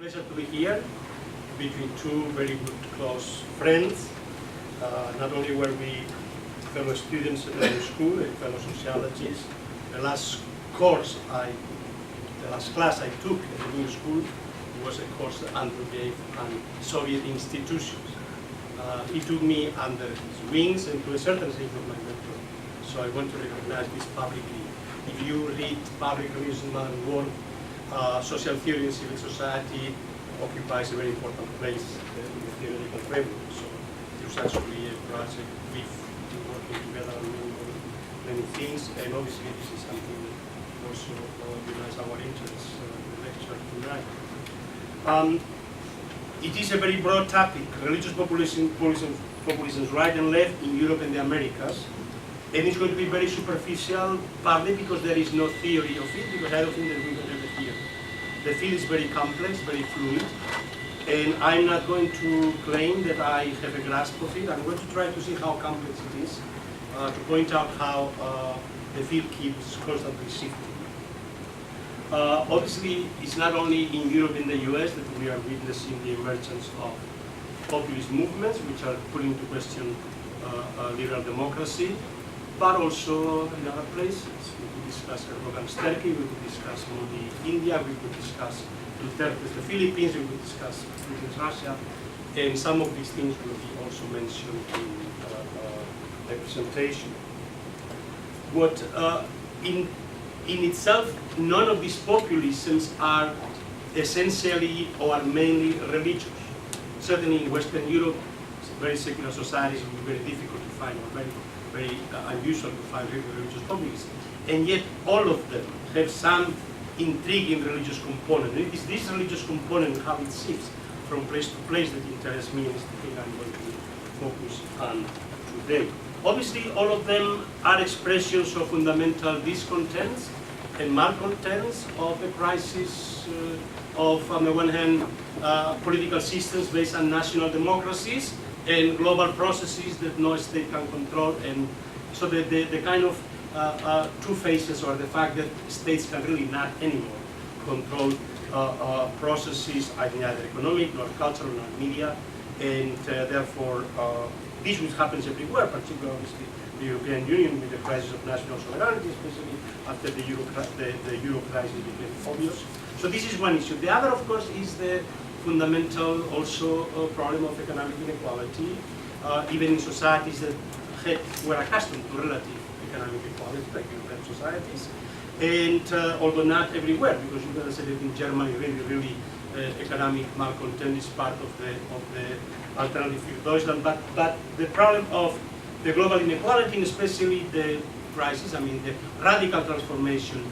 pleasure to be here between two very good close friends. Not only were we fellow students at the school and fellow sociologists, the last class I took at the new school was a course that Andrew gave on Soviet institutions. He took me under his wings and to a certain extent of my mentor. So I want to recognize this publicly. If you read Populism and Religion work, social theory and civil society occupies a very important place in the theoretical framework. So there's actually a project we've been working together on many things, and obviously this is something that also unites our interests in the lecture tonight. It is a very broad topic: religious populism, right and left in Europe and the Americas. And it's going to be very superficial, partly because there is no theory of it, because I don't think that we will have a theory. The field is very complex, very fluid, and I'm not going to claim that I have a grasp of it. I'm going to try to see how complex it is, to point out how the field keeps constantly shifting. Obviously, it's not only in Europe and the US that we are witnessing the emergence of populist movements, which are putting into question liberal democracy, but also in other places. We could discuss Erdogan's Turkey, we could discuss Modi India, we could discuss Duterte's the Philippines, we could discuss Putin's Russia, and some of these things will be also mentioned in the presentation. What in itself, none of these populisms are essentially or mainly religious. Certainly in Western Europe, very secular societies, it will be very difficult to find, or very unusual to find religious populism. And yet all of them have some intriguing religious component. It is this religious component, how it shifts from place to place, that interests me, and is the thing I'm going to focus on today. Obviously, all of them are expressions of fundamental discontents and malcontents of a crisis of, on the one hand, political systems based on national democracies and global processes that no state can control. And so the kind of two faces, or the fact that states can really not anymore control processes, neither economic nor cultural nor media, and therefore this which happens everywhere, particularly obviously the European Union with the crisis of national sovereignty, especially after the Euro crisis became obvious. So this is one issue. The other, of course, is the fundamental also problem of economic inequality, even in societies that were accustomed to relative economic equality, like European societies, and although not everywhere, because you can say that in Germany, really economic malcontent is part of the alternative for Deutschland. But the problem of the global inequality, and especially the crisis, I mean the radical transformation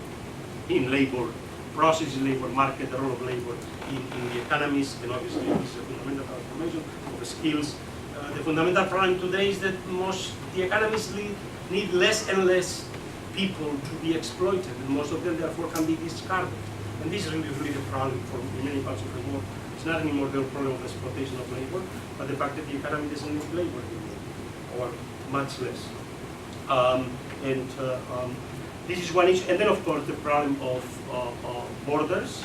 in labor process, in labor market, the role of labor in the economies, and obviously this is a fundamental transformation of the skills. The fundamental problem today is that the economies need less and less people to be exploited, and most of them therefore can be discarded. And this is really the problem for many parts of the world. It's not anymore the problem of exploitation of labor, but the fact that the economy doesn't need labor anymore, or much less. This is one issue. And then, of course, the problem of borders,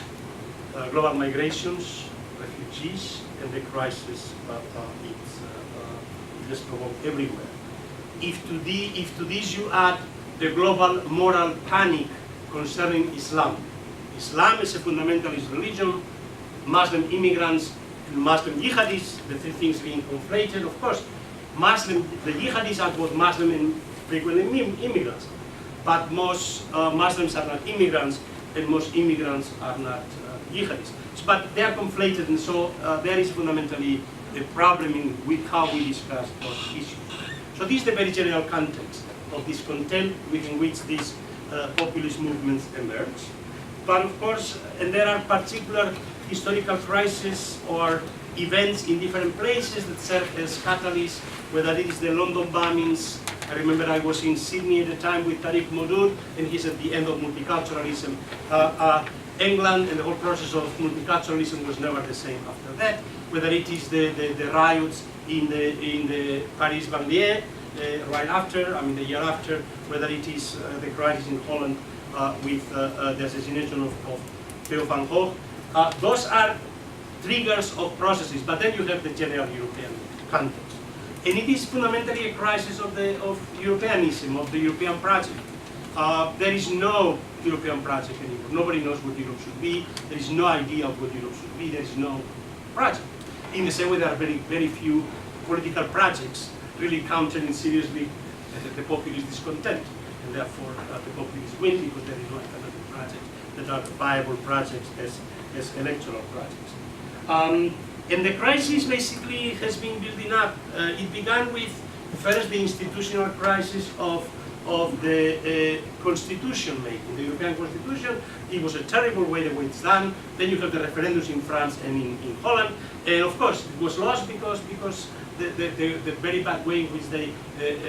global migrations, refugees, and the crisis it has provoked everywhere. If to this you add the global moral panic concerning Islam. Islam is a fundamentalist religion, Muslim immigrants and Muslim jihadists, the three things being conflated. Of course, the jihadists are both Muslim and frequently immigrants, but most Muslims are not immigrants, and most immigrants are not jihadists. But they are conflated, and so there is fundamentally a problem with how we discuss those issues. So this is the very general context of discontent within which these populist movements emerge. But of course, and there are particular historical crises or events in different places that serve as catalysts, whether it is the London bombings. I remember I was in Sydney at the time with Tariq Modood, and he's at the end of multiculturalism. England and the whole process of multiculturalism was never the same after that. Whether it is the riots in the Paris banlieue right after, I mean the year after, whether it is the crisis in Holland with the assassination of Theo van Gogh. Those are triggers of processes, but then you have the general European context. And it is fundamentally a crisis of Europeanism, of the European project. There is no European project anymore. Nobody knows what Europe should be. There is no idea of what Europe should be. There is no project. In the same way, there are very, very few political projects really countering seriously the populist discontent. And therefore, the populists win because there is no alternative projects that are viable projects as electoral projects. And the crisis basically has been building up. It began with first the institutional crisis of the constitution making, the European Constitution. It was a terrible way the way it's done. Then you have the referendums in France and in Holland. And of course, it was lost because the very bad way in which they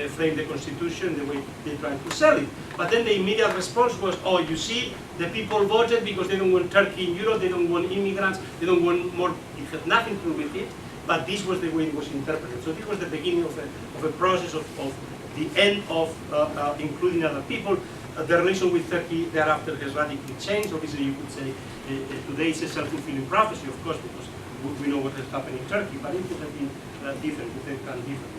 framed the constitution, the way they tried to sell it. But then the immediate response was, oh, you see, the people voted because they don't want Turkey in Europe, they don't want immigrants, they don't want more, it had nothing to do with it, but this was the way it was interpreted. So this was the beginning of a process of the end of including other people. The relation with Turkey thereafter has radically changed. Obviously, you could say today it's a self-fulfilling prophecy, of course, because we know what has happened in Turkey, but it could have been different, it could have done different.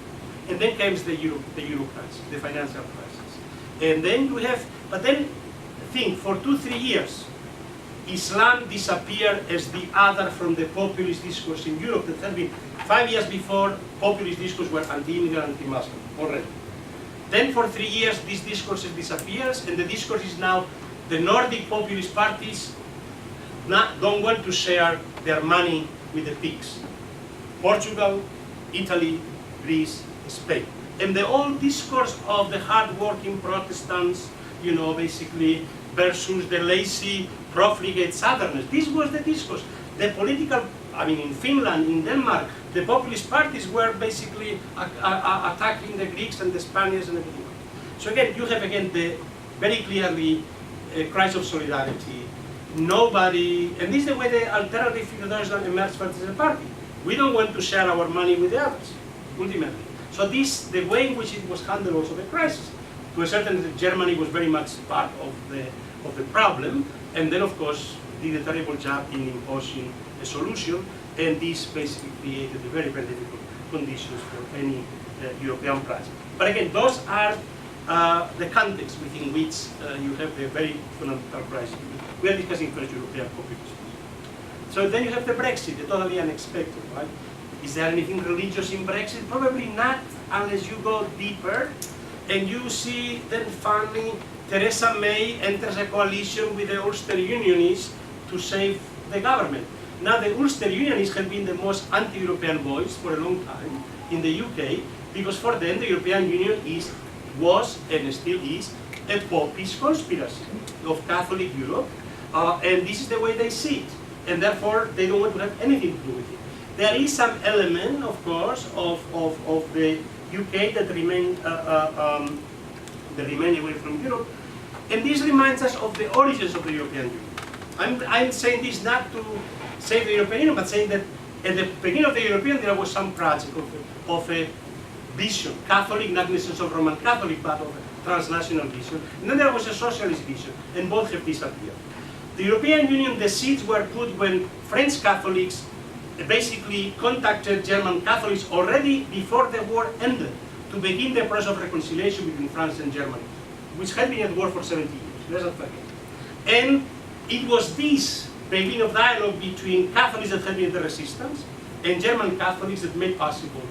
And then comes the Euro crisis, the financial crisis. And then we have, but then think, for 2-3 years, Islam disappeared as the other from the populist discourse in Europe. That had been 5 years before, populist discourse were anti-immigrant, anti-Muslim already. Then for 3 years, this discourse disappears, and the discourse is now the Nordic populist parties don't want to share their money with the pigs. Portugal, Italy, Greece, Spain. And the old discourse of the hard-working Protestants, you know, basically, versus the lazy, profligate Southerners. This was the discourse. The political, I mean, in Finland, in Denmark, the populist parties were basically attacking the Greeks and the Spaniards and everything. So again, you have the very clearly crisis of solidarity. Nobody, and this is the way the alternative federalism emerged as a party. We don't want to share our money with the others, ultimately. So this, the way in which it was handled also the crisis. To a certain extent, Germany was very much part of the problem, and then of course did a terrible job in imposing a solution, and this basically created very, very difficult conditions for any European project. But again, those are the context within which you have the very fundamental crisis. We are discussing first European populism. So then you have the Brexit, the totally unexpected, right? Is there anything religious in Brexit? Probably not, unless you go deeper and you see then finally Theresa May enters a coalition with the Ulster Unionists to save the government. Now the Ulster Unionists have been the most anti-European voice for a long time in the UK, because for them the European Union was and still is a popist conspiracy of Catholic Europe, and this is the way they see it, and therefore they don't want to have anything to do with it. There is some element, of course, of the UK that remain away from Europe, and this reminds us of the origins of the European Union. I'm saying this not to save the European Union, but saying that at the beginning of the European there was some project of a vision, Catholic, not necessarily of Roman Catholic, but of a transnational vision. And then there was a socialist vision, and both have disappeared. The European Union, the seeds were put when French Catholics basically contacted German Catholics already before the war ended to begin the process of reconciliation between France and Germany, which had been at war for 70 years, let's not forget. And it was this beginning of dialogue between Catholics that had been the resistance and German Catholics that made possible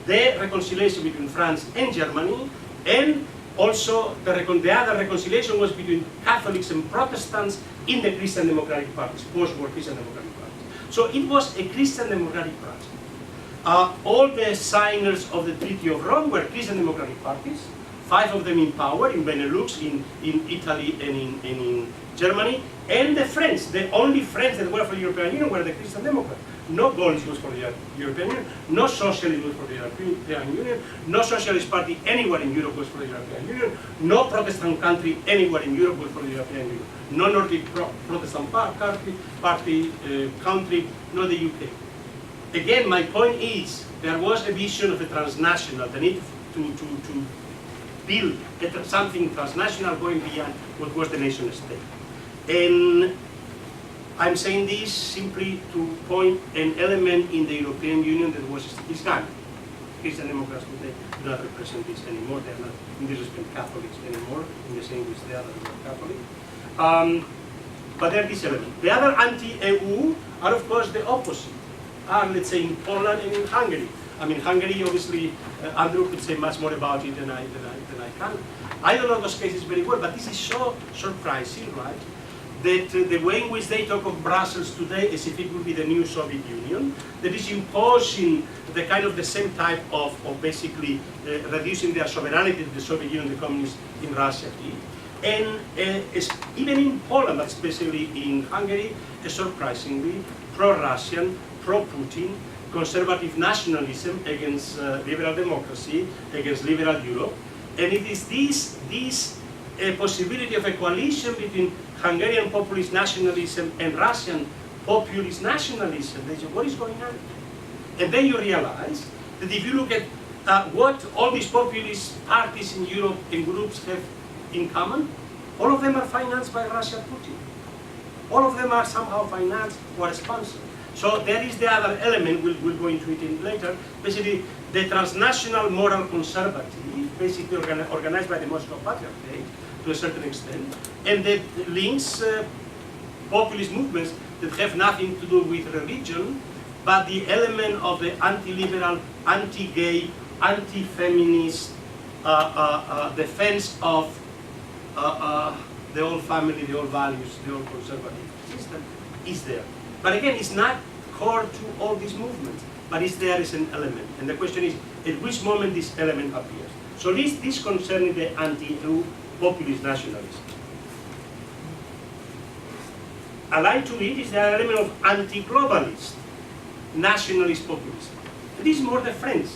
the reconciliation between France and Germany, and also the other reconciliation was between Catholics and Protestants in the Christian Democratic parties, post-war Christian Democratic parties. So it was a Christian Democratic project. All the signers of the Treaty of Rome were Christian Democratic parties, 5 of them in power, in Benelux, in Italy, and in Germany, and the French, the only French that were for the European Union were the Christian Democrats. No Gaullist was for the European Union, no Socialist was for the European Union, no Socialist party anywhere in Europe was for the European Union, no Protestant country anywhere in Europe was for the European Union, no Nordic Protestant party country, no the UK. Again, my point is, there was a vision of a transnational, the need to build something transnational going beyond what was the nation state. And I'm saying this simply to point an element in the European Union that was gone. Christian Democrats today do not represent this anymore. They are not, in this respect, Catholics anymore, in the same way they are not Catholic. But there are these elements. The other anti-EU are, of course, the opposite. Are, let's say, in Poland and in Hungary. I mean, Hungary, obviously, Andrew could say much more about it than I can. I don't know those cases very well, but this is so surprising, right? That the way in which they talk of Brussels today as if it would be the new Soviet Union, that is imposing the kind of the same type of basically reducing their sovereignty to the Soviet Union, the communists in Russia did. And even in Poland, but especially in Hungary, surprisingly, pro-Russian, pro-Putin, conservative nationalism against liberal democracy, against liberal Europe. And it is this possibility of a coalition between Hungarian populist nationalism and Russian populist nationalism. They say, what is going on? And then you realize that if you look at what all these populist parties in Europe and groups have in common, all of them are financed by Russia Putin. All of them are somehow financed or sponsored. So there is the other element, we'll go into it later, basically the transnational moral conservative, basically organized by the Moscow Patriarchate to a certain extent, and that links populist movements that have nothing to do with religion, but the element of the anti-liberal, anti-gay, anti-feminist defense of the old family, the old values, the old conservative system is there. But again, it's not core to all these movements, but it's there as an element. And the question is, at which moment this element appears? So this concerning the anti-EU populist nationalism. Allied to it is the element of anti-globalist nationalist populism. This is more the French.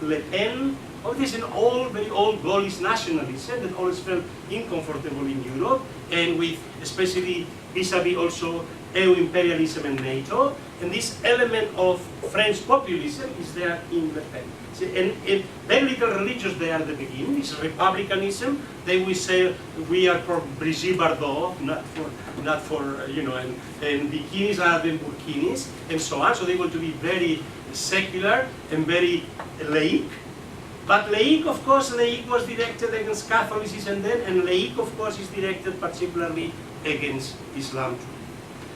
Le Pen, this is an old, very old Gaullist nationalism that always felt uncomfortable in Europe, and with especially vis-a-vis also EU imperialism and NATO, and this element of French populism is there in Le Pen. And very little religious there at the beginning. It's republicanism. They will say we are for Brigitte Bardot, not for you know, and bikinis rather than burkinis, and so on. So they want to be very secular and very laic. But laic, of course, laic was directed against Catholicism then, and laic, of course, is directed particularly against Islam too.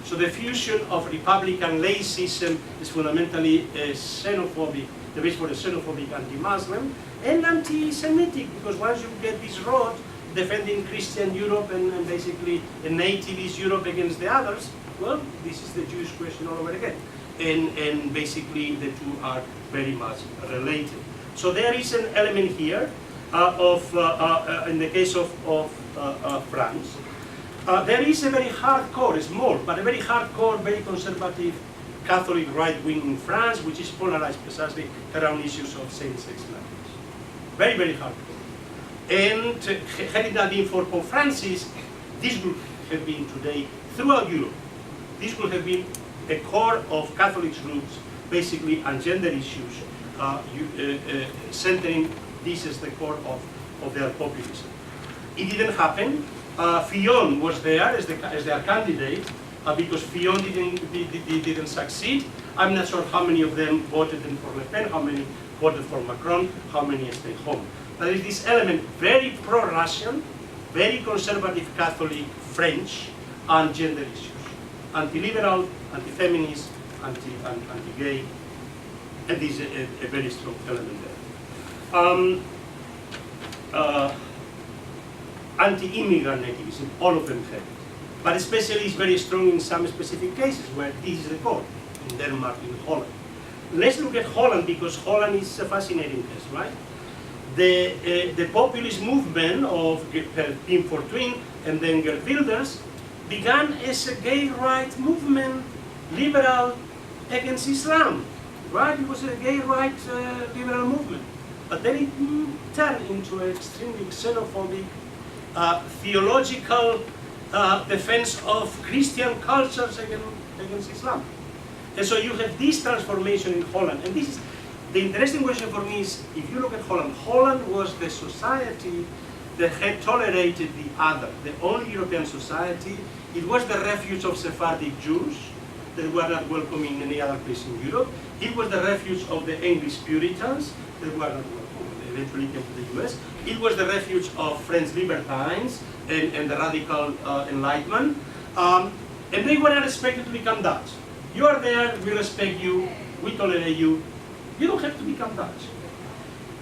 So the fusion of Republican laicism is fundamentally xenophobic, the base for a xenophobic anti-Muslim and anti-Semitic, because once you get this road defending Christian Europe and basically a nativist Europe against the others, well, this is the Jewish question all over again. And basically the two are very much related. So there is an element here in the case of France. There is a very hardcore, small, but a very hardcore, very conservative Catholic right wing in France, which is polarized precisely around issues of same-sex marriage. Very, very hardcore. And had it not been for Pope Francis, this would have been today throughout Europe. This would have been a core of Catholic groups, basically on gender issues, centering this as the core of their populism. It didn't happen. Fillon was there as their candidate because Fillon didn't succeed. I'm not sure how many of them voted for Le Pen, how many voted for Macron, how many stayed home. But there is this element, very pro-Russian, very conservative Catholic French on gender issues. Anti-liberal, anti-feminist, anti-gay, and this is a very strong element there. Anti-immigrant nativism, all of them have it. But especially it's very strong in some specific cases where this is the core, in Denmark, in Holland. Let's look at Holland, because Holland is a fascinating case, right? The populist movement of Pim Fortuyn and then Geert Wilders began as a gay rights movement, liberal against Islam, right? It was a gay rights liberal movement. But then it turned into an extremely xenophobic theological defense of Christian cultures against Islam. And so you have this transformation in Holland. And this is the interesting question for me is, if you look at Holland, Holland was the society that had tolerated the other, the only European society It was the refuge of Sephardic Jews that were not welcome in any other place in Europe. It was the refuge of the English Puritans that were not welcome. They eventually came to the US. It was the refuge of French libertines and the radical Enlightenment. And they were not expected to become Dutch. You are there, we respect you, we tolerate you. You don't have to become Dutch.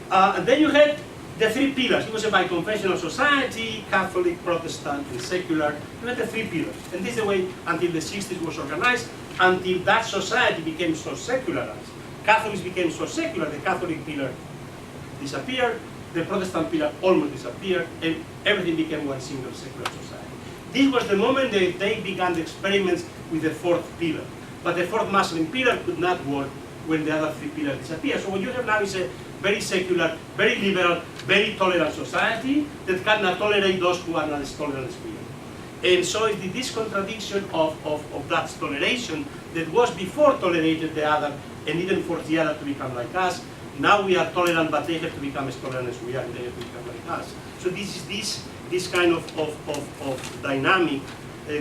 And then you had the three pillars. It was a bi-confessional society, Catholic, Protestant, and secular. You had the three pillars. And this is the way until the 60s was organized, until that society became so secularized. Catholics became so secular, the Catholic pillar disappeared, the Protestant pillar almost disappeared, and everything became one single secular society. This was the moment that they began the experiments with the fourth pillar. But the fourth Muslim pillar could not work when the other three pillars disappeared. So what you have now is a very secular, very liberal, very tolerant society that cannot tolerate those who are not as tolerant as we are. And so it's this contradiction of that toleration that was before tolerated the other and didn't force the other to become like us. Now we are tolerant, but they have to become as tolerant as we are, and they have to become like us. So this is this kind of dynamic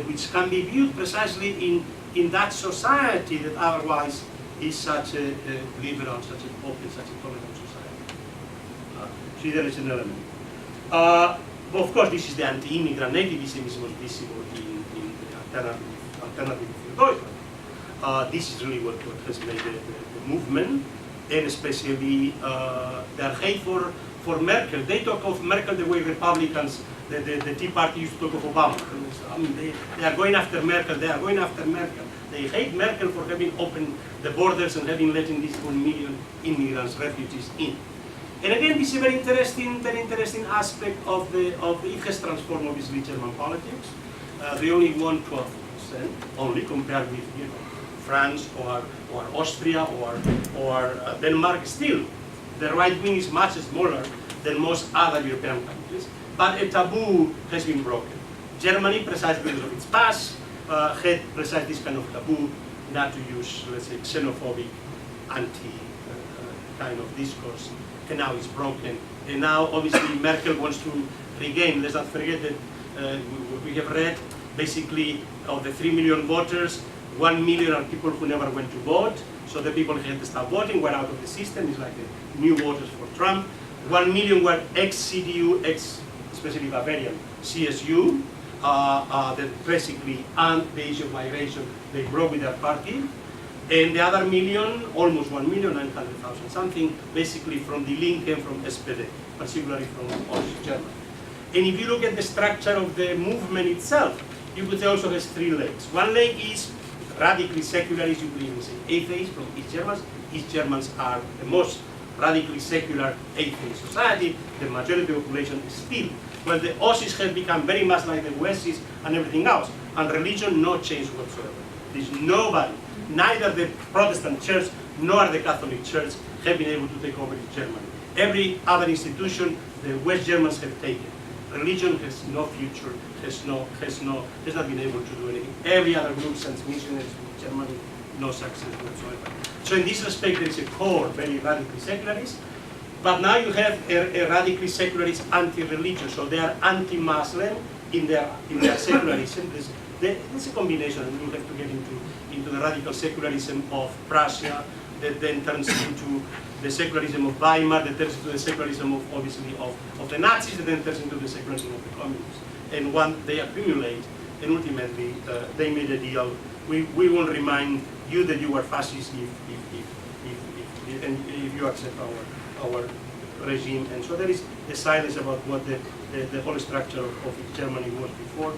which can be viewed precisely in that society that otherwise is such a liberal, such a open, such a tolerant society. So there is an element. Of course, this is the anti-immigrant nativism is most visible in the alternative to Deutschland. This is really what has made the movement, and especially their hate for Merkel. They talk of Merkel the way Republicans, the Tea Party used to talk of Obama. I mean, they are going after Merkel, they are going after Merkel. They hate Merkel for having opened the borders and having letting these 1 million immigrants, refugees in. And again, this is a very interesting aspect of the, it has transformed obviously German politics. They only won 12%, only compared with France or Austria or Denmark. Still, the right wing is much smaller than most other European countries, but a taboo has been broken. Germany, precisely because of its past, had precisely this kind of taboo not to use, let's say, xenophobic, anti kind of discourse, and now it's broken. And now, obviously, Merkel wants to regain. Let's not forget that we have read, basically, of the 3 million voters, 1 million are people who never went to vote, so the people who had to start voting were out of the system. It's like the new voters for Trump. 1 million were ex-CDU, especially Bavarian, CSU, that basically, and the issue of migration, they broke with their party. And the other million, almost 1,900,000 something, basically from the Linke and from SPD, particularly from East Germany. And if you look at the structure of the movement itself, you could say also has three legs. One leg is radically secularists, you could even say atheists from East Germans. East Germans are the most radically secular atheist society. The majority of the population is still. Well, the Aussies have become very much like the Westies and everything else. And religion, no change whatsoever. There's nobody, neither the Protestant church nor the Catholic church have been able to take over in Germany. Every other institution the West Germans have taken. Religion has no future, has not been able to do anything. Every other group sends missionaries to Germany, no success whatsoever. So in this respect, there is a core, very radically secularist. But now you have a radically secularist anti-religious, so they are anti-Muslim in their secularism. There's a combination, and we'll have to get into the radical secularism of Prussia, that then turns into the secularism of Weimar, that turns into the secularism of, obviously, of the Nazis, that then turns into the secularism of the communists. And one, they accumulate, and ultimately, they made a deal. We won't remind you that you were fascist if you accept our regime. And so there is a silence about what the whole structure of Germany was before.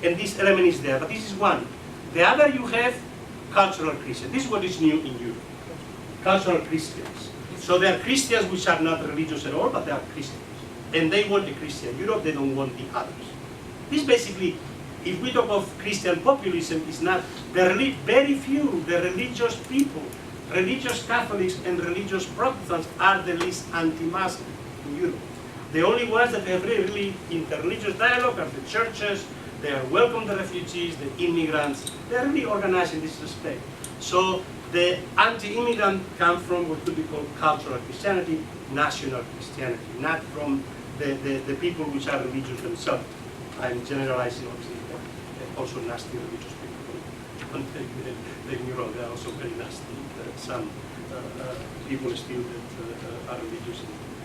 And this element is there, but this is one. The other, you have cultural Christians. This is what is new in Europe. Cultural Christians. So they are Christians which are not religious at all, but they are Christians. And they want the Christian Europe, they don't want the others. This basically, if we talk of Christian populism, is not, very few, the religious people, religious Catholics and religious Protestants are the least anti-Muslim in Europe. The only ones that have really interreligious dialogue are the churches. They are welcome the refugees, the immigrants. They are really organized in this respect. So the anti-immigrant come from what could be called cultural Christianity, national Christianity, not from the people which are religious themselves. I'm generalizing, obviously, also nasty religious people. Don't take me wrong, they are also very nasty. Some people still that are religious.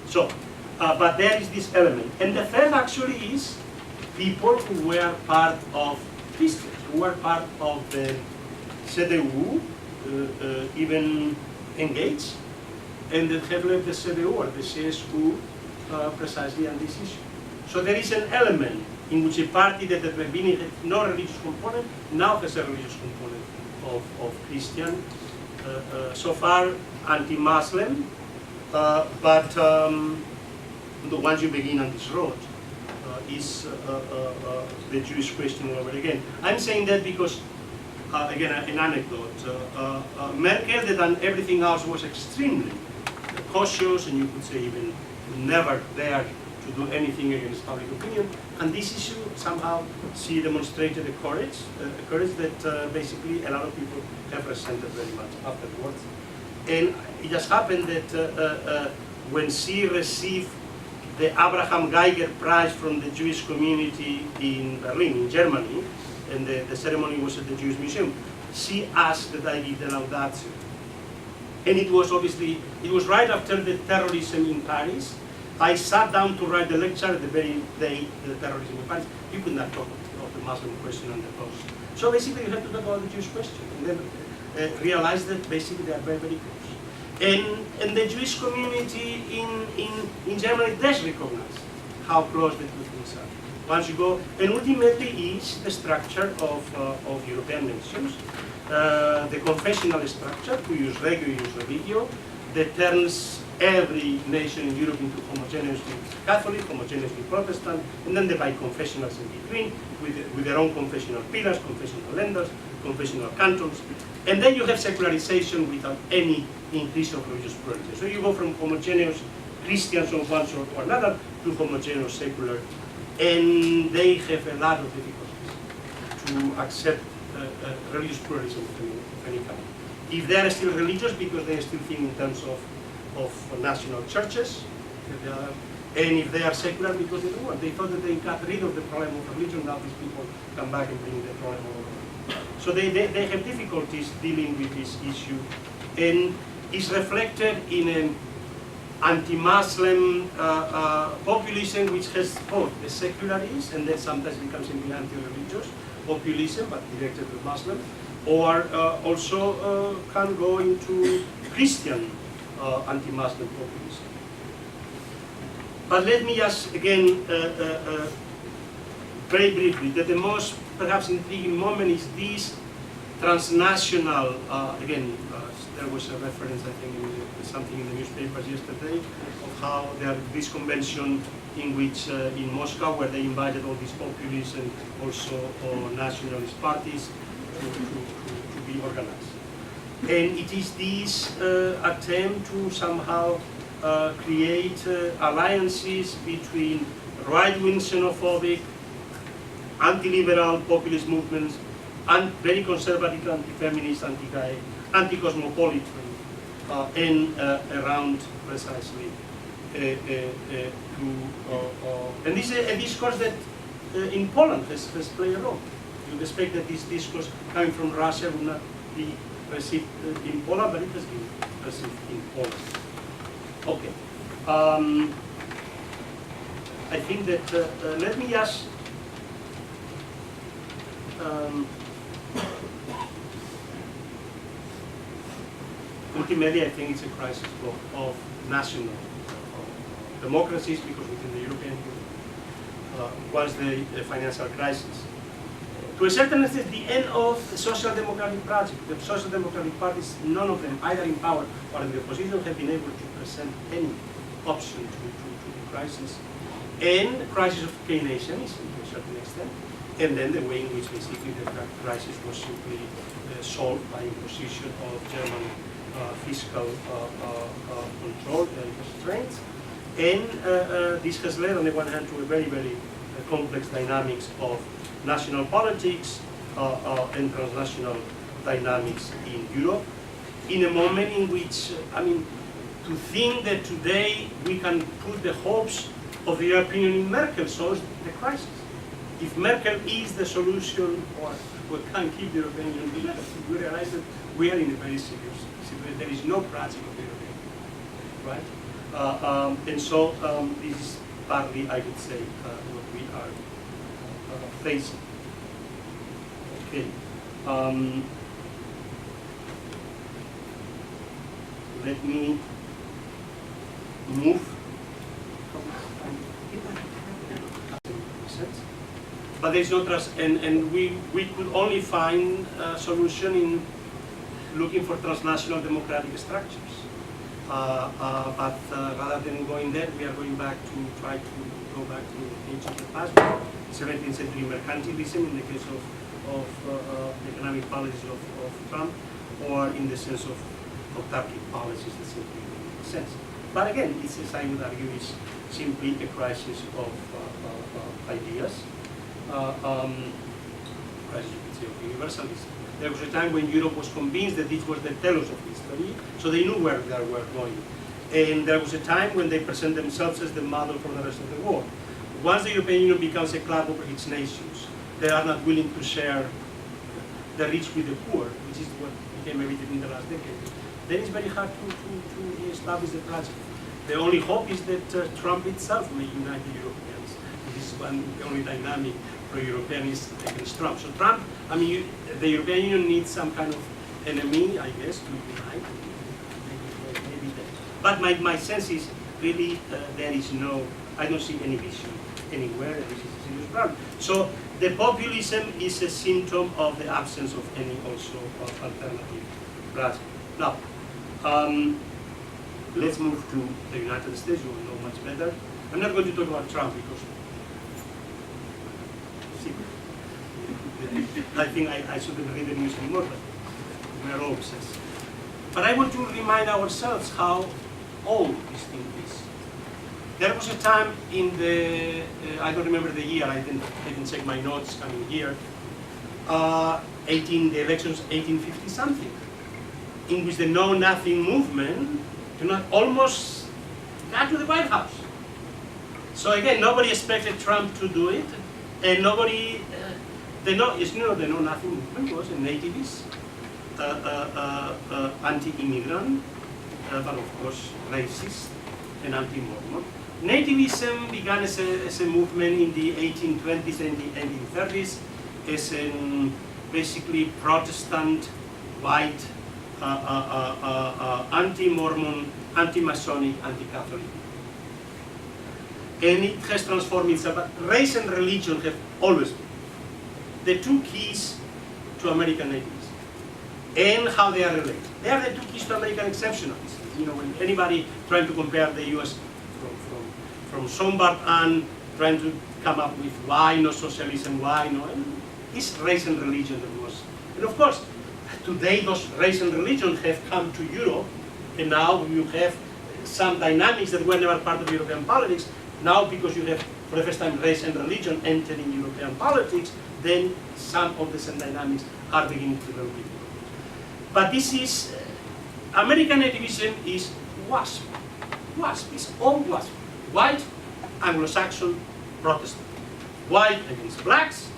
So, but there is this element. And the third actually is people who were part of Christians, who were part of the CDU, even engaged, and that have left the CDU or the CSU precisely on this issue. So there is an element in which a party that at the beginning had no religious component now has a religious component of Christian, so far anti-Muslim, but once you begin on this road, is the Jewish question all over again. I'm saying that because, again, an anecdote. Merkel, that on everything else was extremely cautious, and you could say even never dared to do anything against public opinion. And this issue somehow she demonstrated a courage that basically a lot of people have resented very much afterwards. And it just happened that when she received the Abraham Geiger Prize from the Jewish community in Berlin, in Germany, and the ceremony was at the Jewish Museum, she asked that I give the laudatio. And it was obviously, it was right after the terrorism in Paris. I sat down to write the lecture the very day the terrorism in Paris. You could not talk about the Muslim question on the post. So basically you have to talk about the Jewish question, and then realize that basically they are very, very close. And the Jewish community in Germany does recognize how close the two things are. Once you go, and ultimately is the structure of European nations, the confessional structure, to use regio, use religio, that turns every nation in Europe into homogeneously Catholic, homogeneously Protestant, and then the bi-confessionals in between, with their own confessional pillars, confessional lenders, confessional cantons. And then you have secularization without any increase of religious plurality. So you go from homogeneous Christians of one sort or another to homogeneous secular, and they have a lot of difficulties to accept religious pluralism of any kind. If they are still religious, because they still think in terms of national churches, and if they are secular, because they don't want. They thought that they got rid of the problem of religion, now these people come back and bring the problem over. So they have difficulties dealing with this issue, and it's reflected in an anti-Muslim populism, which has both the secularists and then sometimes becomes simply anti-religious populism, but directed to Muslim, or also can go into Christian anti-Muslim populism. But let me just again, very briefly, that the most perhaps intriguing moment is this transnational, again, there was a reference, I think, in something in the newspapers yesterday, of how there this convention in which, in Moscow, where they invited all these populists and also nationalist parties to be organized. And it is this attempt to somehow create alliances between right-wing xenophobic, anti-liberal populist movements, and very conservative anti-feminist, anti-gay, anti-cosmopolitan, and around precisely and this is a discourse that in Poland has played a role. You would expect that this discourse coming from Russia would not be received in Poland, but it has been received in Poland. Okay. I think that, let me just ultimately, I think it's a crisis of national democracies, because within the European Union was the financial crisis. To a certain extent, the end of the social democratic project. The social democratic parties, none of them, either in power or in the opposition, have been able to present any option to the crisis. And the crisis of Keynesianism to a certain extent. And then the way in which basically the crisis was simply solved by imposition of German fiscal control and restraints. And this has led, on the one hand, to a very, very complex dynamics of national politics and transnational dynamics in Europe, in a moment in which, I mean, to think that today we can put the hopes of the European Union in Merkel shows the crisis. if Merkel is the solution, or we can keep the European Union together, we realize that we are in a very serious situation. There is no project of the European Union, right? And so this is partly, I would say, what we are facing. Okay. Let me move. But there's no trust, and we could only find a solution in looking for transnational democratic structures. But rather than going there, we are going back to try to go back to the ancient past, 17th century mercantilism in the case of economic policies of Trump, or in the sense of autarkic policies that simply don't make sense. But again, it's, as I would argue, is simply a crisis of ideas. Crisis, you could say, of universalism. There was a time when Europe was convinced that this was the telos of history, so they knew where they were going. And there was a time when they present themselves as the model for the rest of the world. Once the European Union becomes a club of its nations, they are not willing to share the rich with the poor, which is what became evident in the last decade. Then it's very hard to establish the project. The only hope is that Trump itself may unite the Europeans. This is the only dynamic pro-European is against Trump. So Trump, I mean, the European Union needs some kind of enemy, I guess, to unite. Maybe that. But my sense is really there is no, I don't see any vision anywhere, and this is a serious problem. So the populism is a symptom of the absence of any also alternative project. Now, let's move to the United States. You will know much better. I'm not going to talk about Trump because I think I shouldn't read the news anymore, but we are all obsessed. But I want to remind ourselves how old this thing is. There was a time in the, I don't remember the year, I didn't check my notes coming here, the elections 1850 something, in which the Know Nothing movement almost got to the White House. So again, nobody expected Trump to do it, and nobody, the Know Nothing movement was a nativist, anti-immigrant, but of course racist and anti-Mormon. Nativism began as a movement in the 1820s and the 1830s as an basically Protestant, white, anti-Mormon, anti-Masonic, anti-Catholic. And it has transformed itself. But race and religion have always been the two keys to American nativism and how they are related. They are the two keys to American exceptionalism. You know, when anybody trying to compare the U.S. from Sombart and trying to come up with why no socialism, why no, it's race and religion that was. And of course, today those race and religion have come to Europe, and now you have some dynamics that were never part of European politics. Now, because you have, for the first time, race and religion entering European politics, then some of the same dynamics are beginning to develop. But this is, American nativism is WASP. WASP is all WASP. White, Anglo-Saxon, Protestant. White against blacks,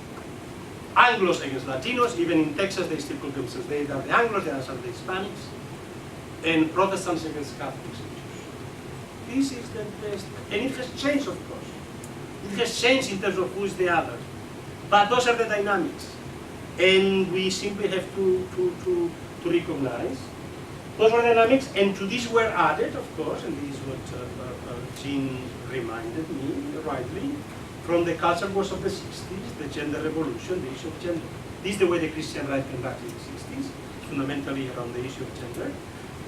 Anglos against Latinos. Even in Texas, they still call themselves, they are the Anglos, they are some of the Hispanics. And Protestants against Catholics and Jews. This is the best, and it has changed, of course. It has changed in terms of who is the other. But those are the dynamics. And we simply have to recognize those were dynamics, and to this were added, of course, and this is what Jean reminded me, rightly, from the culture wars of the 60s, the gender revolution, the issue of gender. This is the way the Christian right came back in the 60s, fundamentally around the issue of gender,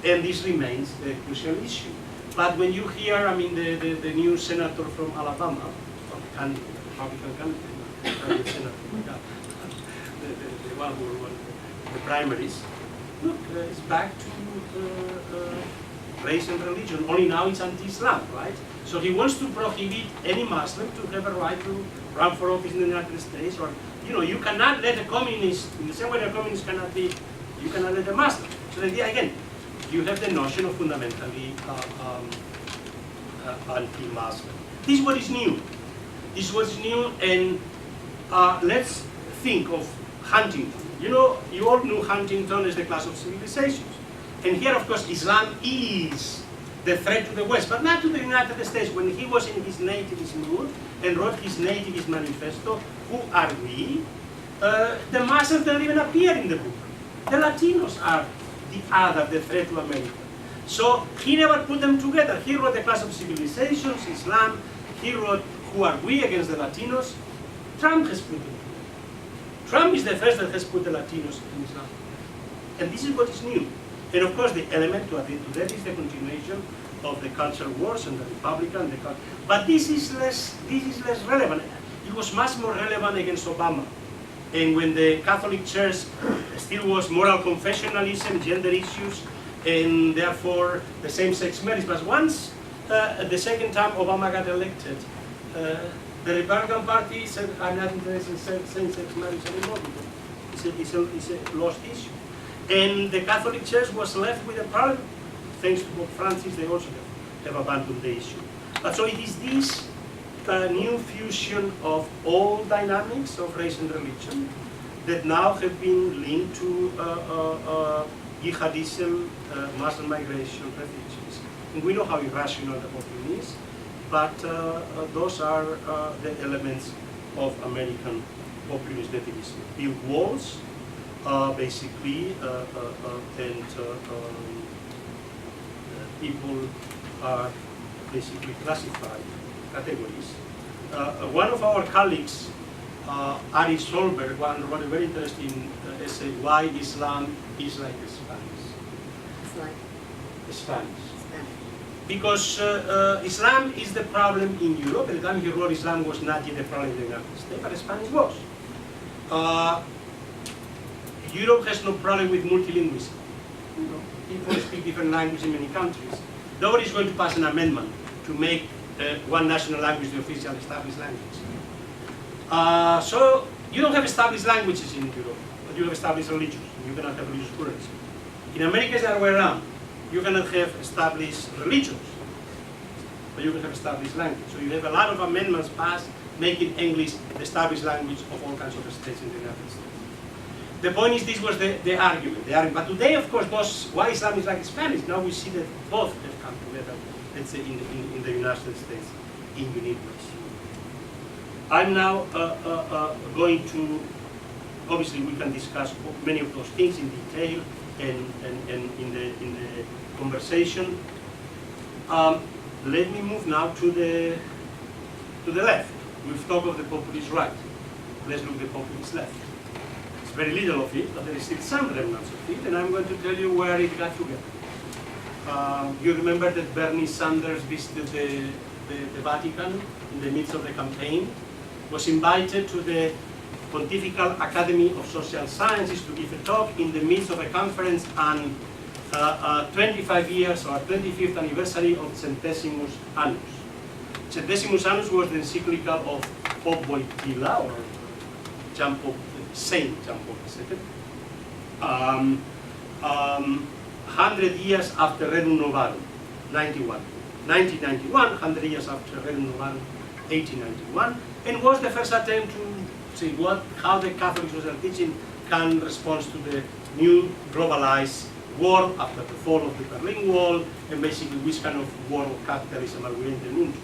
and this remains the crucial issue. But when you hear, I mean, the new senator from Alabama, Republican candidate, senator, the one who won the primaries, look, it's back to race and religion, only now it's anti-Islam, right? So he wants to prohibit any Muslim to have a right to run for office in the United States, or, you know, you cannot let a communist, in the same way a communist cannot be, you cannot let a Muslim. So the idea, again, you have the notion of fundamentally anti-Muslim. This is what is new. This is what is new, and let's think of Huntington. You know, you all knew Huntington as the clash of civilizations. And here, of course, Islam is the threat to the West, but not to the United States. When he was in his nativist mood and wrote his nativist manifesto, who are we? The Muslims don't even appear in the book. The Latinos are the other, the threat to America. So he never put them together. He wrote the clash of civilizations, Islam. He wrote who are we against the Latinos. Trump has put them together. Trump is the first that has put the Latinos in Islam. And this is what is new. And of course, the element to add to that is the continuation of the culture wars and the Republican. But this is less relevant. It was much more relevant against Obama. And when the Catholic Church still was moral confessionalism, gender issues, and therefore the same-sex marriage. But once the second time Obama got elected, the Republican Party said, I'm not interested in same-sex marriage anymore because it's a lost issue. And the Catholic Church was left with a problem. Thanks to Pope Francis, they also have abandoned the issue. But so it is this new fusion of all dynamics of race and religion that now have been linked to jihadism, Muslim migration, refugees. And we know how irrational the whole thing is, but those are the elements of American populist nativism. Build walls, basically, and people are basically classified categories. One of our colleagues, Ari Solberg, wrote a very interesting essay, Why Islam is like the Spanish. It's like Spanish. Spanish. Because Islam is the problem in Europe. At the time he wrote, Islam was not yet the problem in the United States, but Spanish was. Europe has no problem with multilingualism. You know, people speak different languages in many countries. Nobody is going to pass an amendment to make one national language the official established language. So you don't have established languages in Europe, but you have established religions. You cannot have religious pluralism. In America, it's the other way around. You cannot have established religions, but you can have established language. So you have a lot of amendments passed making English the established language of all kinds of states in the United States. The point is, this was the argument. But today, of course, why Islam is like Spanish. Now we see that both have come together, let's say, in the United States in unique ways. I'm now going to, obviously we can discuss many of those things in detail and in the conversation. Let me move now to the left. We've talked of the populist right. Let's look at the populist left. Very little of it, but there is still some remnants of it, and I'm going to tell you where it got together. You remember that Bernie Sanders visited the Vatican in the midst of the campaign, was invited to the Pontifical Academy of Social Sciences to give a talk in the midst of a conference on 25 years or 25th anniversary of Centesimus Annus. Centesimus Annus was the encyclical of Pope Wojtyla, or Saint Jean Cohen, 100 years after Rerum Novarum, 1991, 100 years after Rerum Novarum, 1891, and was the first attempt to see how the Catholic social teaching can respond to the new globalized world after the fall of the Berlin Wall, and basically which kind of world of capitalism are we entering into.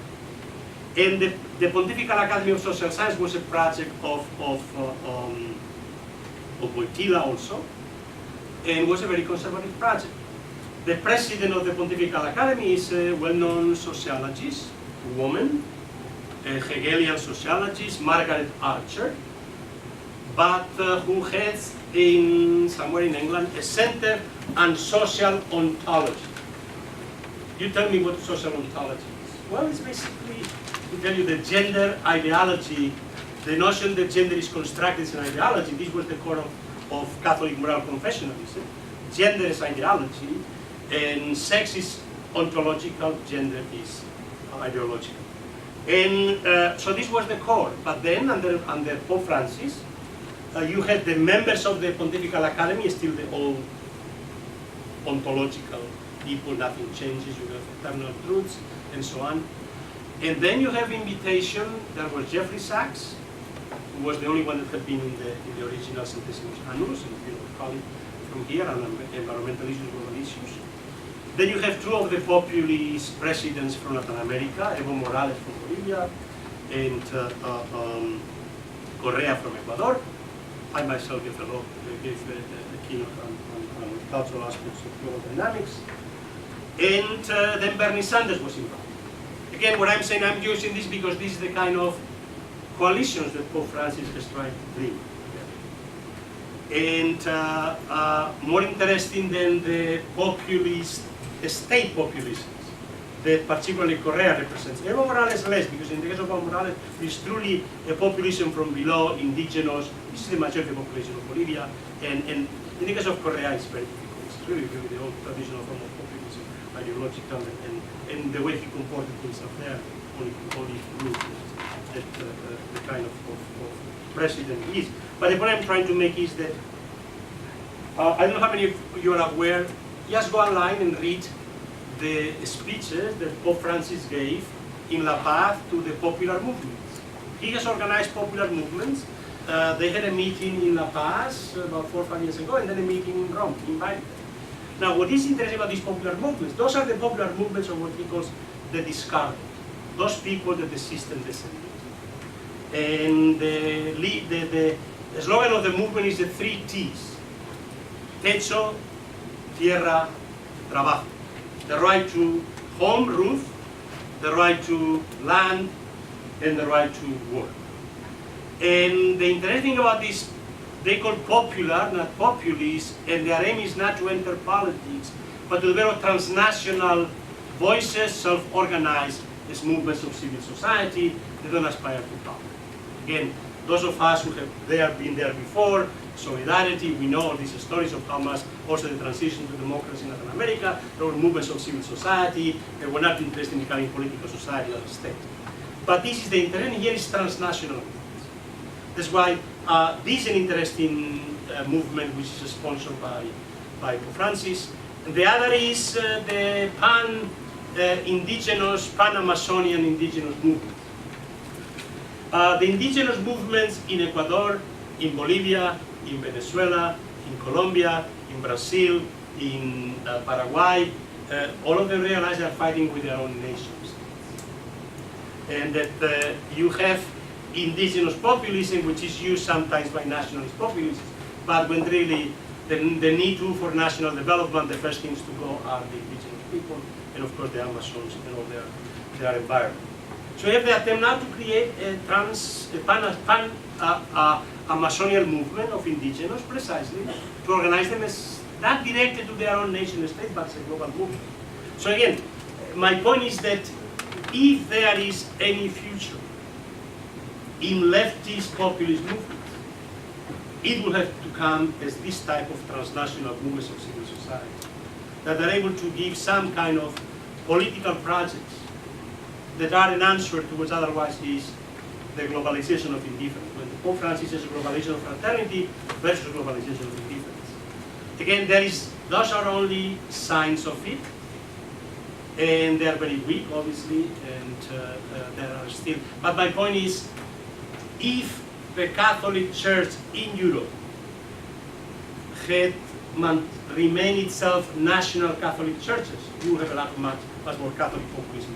And the Pontifical Academy of Social Science was a project of Wojtyla also, and was a very conservative project. The president of the Pontifical Academy is a well-known sociologist, a woman, a Hegelian sociologist, Margaret Archer, but who heads somewhere in England a center on social ontology. You tell me what social ontology is. Well, it's basically to tell you the gender ideology, the notion that gender is constructed as an ideology. This was the core of Catholic moral confessionalism. Gender is ideology, and sex is ontological, gender is ideological. And so this was the core. But then, under Pope Francis, you had the members of the Pontifical Academy, still the old ontological people, nothing changes, you have eternal truths, and so on. And then you have invitation. There was Jeffrey Sachs, who who was the only one that had been in the original Centesimus Annus, and call it from here, and environmental issues, global issues. Then you have two of the populist presidents from Latin America, Evo Morales from Bolivia, and Correa from Ecuador. I myself gave a keynote on cultural aspects of global dynamics. And then Bernie Sanders was involved. Again, what I'm saying, I'm using this because this is the kind of coalitions that Pope Francis has tried to bring. And more interesting than the populist, the state populists that particularly Correa represents. Evo Morales less, because in the case of Evo Morales, it's truly a populism from below, indigenous. This is the majority population of Bolivia. And in the case of Correa, it's very difficult. It's really the old traditional form of populism, ideological, and the way he comported himself there, only proved that the kind of president he is. But the point I'm trying to make is that, I don't know how many of you are aware, just go online and read the speeches that Pope Francis gave in La Paz to the popular movements. He has organized popular movements. They had a meeting in La Paz about 4 or 5 years ago, and then a meeting in Rome, invited them. Now, what is interesting about these popular movements, those are the popular movements of what he calls the discarded, those people that the system descended. And the slogan of the movement is the 3 T's: techo, tierra, trabajo. The right to home, roof, the right to land, and the right to work. And the interesting thing about this, they call popular, not populist, and their aim is not to enter politics, but to develop transnational voices, self-organized as movements of civil society. They don't aspire to power. Again, those of us who have been there before, Solidarity, we know all these stories of how much also the transition to democracy in Latin America, there were movements of civil society, they were not interested in becoming political society or state. But this is the interest, and here is transnational movements. That's why this is an interesting movement which is sponsored by Pope Francis. And the other is the pan-indigenous, pan-Amazonian indigenous movement. The indigenous movements in Ecuador, in Bolivia, in Venezuela, in Colombia, in Brazil, in Paraguay, all of them realize they are fighting with their own nations. And that you have indigenous populism, which is used sometimes by nationalist populists, but when really the need for national development, the first things to go are the indigenous people, and of course the Amazons and all their environment. So we have the attempt now to create a Amazonian movement of indigenous, precisely, to organize them as not directed to their own nation state, but as a global movement. So again, my point is that if there is any future in leftist populist movements, it will have to come as this type of transnational movements of civil society that are able to give some kind of political projects that are an answer to what otherwise is the globalization of indifference. When the Pope Francis says globalization of fraternity versus globalization of indifference. Again, those are only signs of it, and they are very weak, obviously, and there are still. But my point is, if the Catholic Church in Europe had remained itself national Catholic churches, you would have a much more Catholic populism.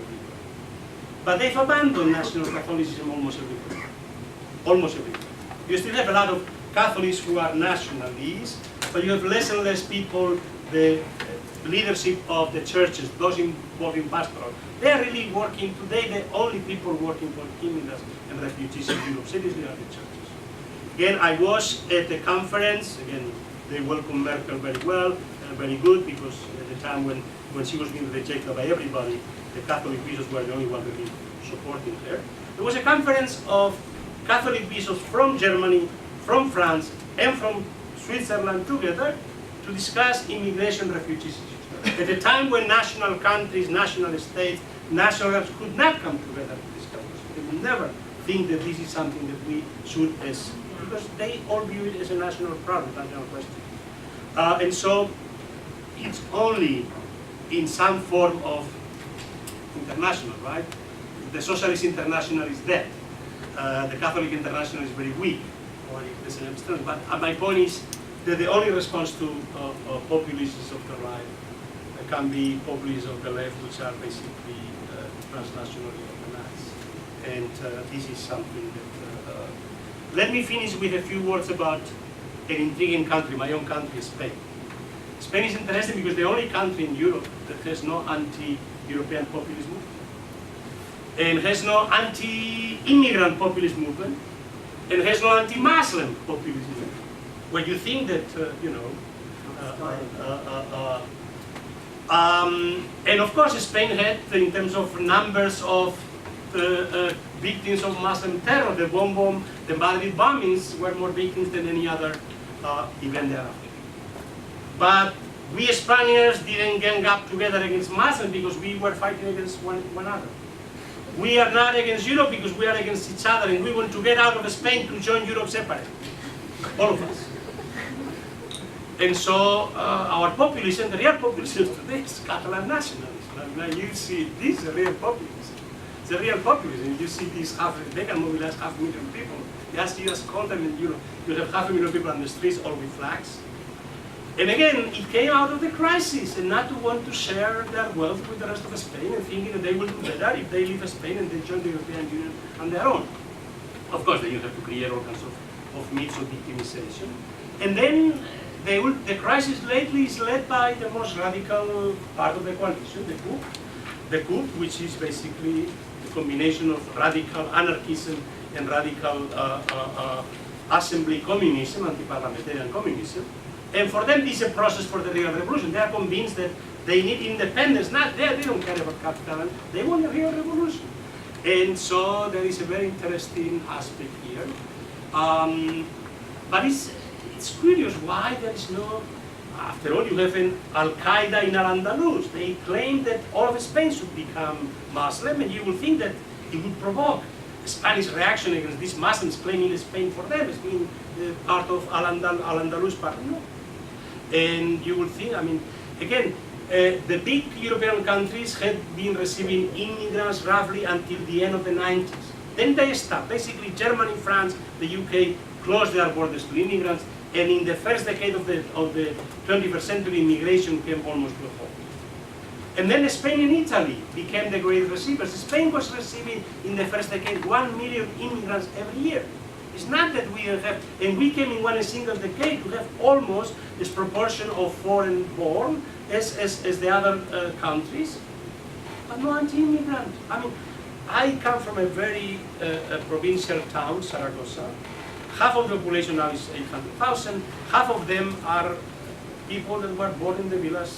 But they've abandoned national Catholicism almost everywhere. Almost everywhere. You still have a lot of Catholics who are nationalists, but you have less and less people, the leadership of the churches, those involved in pastoral. They are really working today, the only people working for immigrants and refugees in Europe, seriously, are the churches. Again, I was at the conference, again, they welcomed Merkel very well, very good, because at the time when she was being rejected by everybody, the Catholic bishops were the only ones really supporting her. There was a conference of Catholic bishops from Germany, from France, and from Switzerland together to discuss immigration refugees. At a time when national countries, national states, national governments could not come together to discuss this. They would never think that this is something that we should, because they all view it as a national problem, national question. And so it's only in some form of international, right? The Socialist International is dead. the Catholic International is very weak, or if there's an abstinence. But my point is that the only response to populisms of the right can be populisms of the left, which are basically transnationally organized. And this is something that... let me finish with a few words about an intriguing country, my own country, Spain. Spain is interesting because the only country in Europe that has no anti-European populist movement, and has no anti-immigrant populist movement, and has no anti-Muslim populist movement. Where you think that, and of course Spain had, in terms of numbers of victims of Muslim terror, the Madrid bombings were more victims than any other event thereafter. But we Spaniards didn't gang up together against Muslims because we were fighting against one another. We are not against Europe because we are against each other, and we want to get out of Spain to join Europe separate. All of us. And so our populism, the real populism today is Catalan nationalism. Now you see, this is a real populism. It's a real populism. You see these they can mobilize 500,000 people. Just US continent, you have 500,000 people on the streets, all with flags. And again, it came out of the crisis, and not to want to share their wealth with the rest of Spain and thinking that they will do better if they leave Spain and they join the European Union on their own. Of course, then you have to create all kinds of myths of victimization. And then the crisis lately is led by the most radical part of the coalition, the coup, which is basically the combination of radical anarchism and radical assembly communism, anti-parliamentarian communism. And for them, this is a process for the real revolution. They are convinced that they need independence. Not they don't care about capital. They want a real revolution. And so there is a very interesting aspect here. But it's curious why there is no. After all, you have an Al-Qaeda in Al-Andalus. They claim that all of Spain should become Muslim, and you will think that it would provoke a Spanish reaction against these Muslims claiming Spain for them as being part of Al-Andalus part. No. And you will think, I mean, again, the big European countries had been receiving immigrants roughly until the end of the 90s. Then they stopped. Basically, Germany, France, the UK closed their borders to immigrants, and in the first decade of the 21st century, immigration came almost to a halt. And then Spain and Italy became the great receivers. Spain was receiving in the first decade 1 million immigrants every year. It's not that we have, and we came in one single decade to have almost this proportion of foreign born as the other countries, but no anti-immigrant. I mean, I come from a very provincial town, Zaragoza. Half of the population now is 800,000. Half of them are people that were born in the village,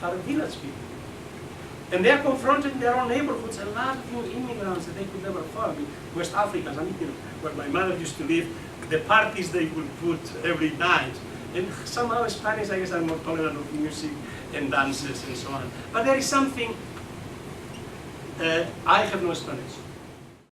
are village people. And they are confronted in their own neighborhoods, a lot of new immigrants that they could never find. I mean, West Africans, I mean, where my mother used to live, the parties they would put every night. And somehow Spanish, I guess, are more tolerant of music and dances and so on. But there is something, I have no explanation.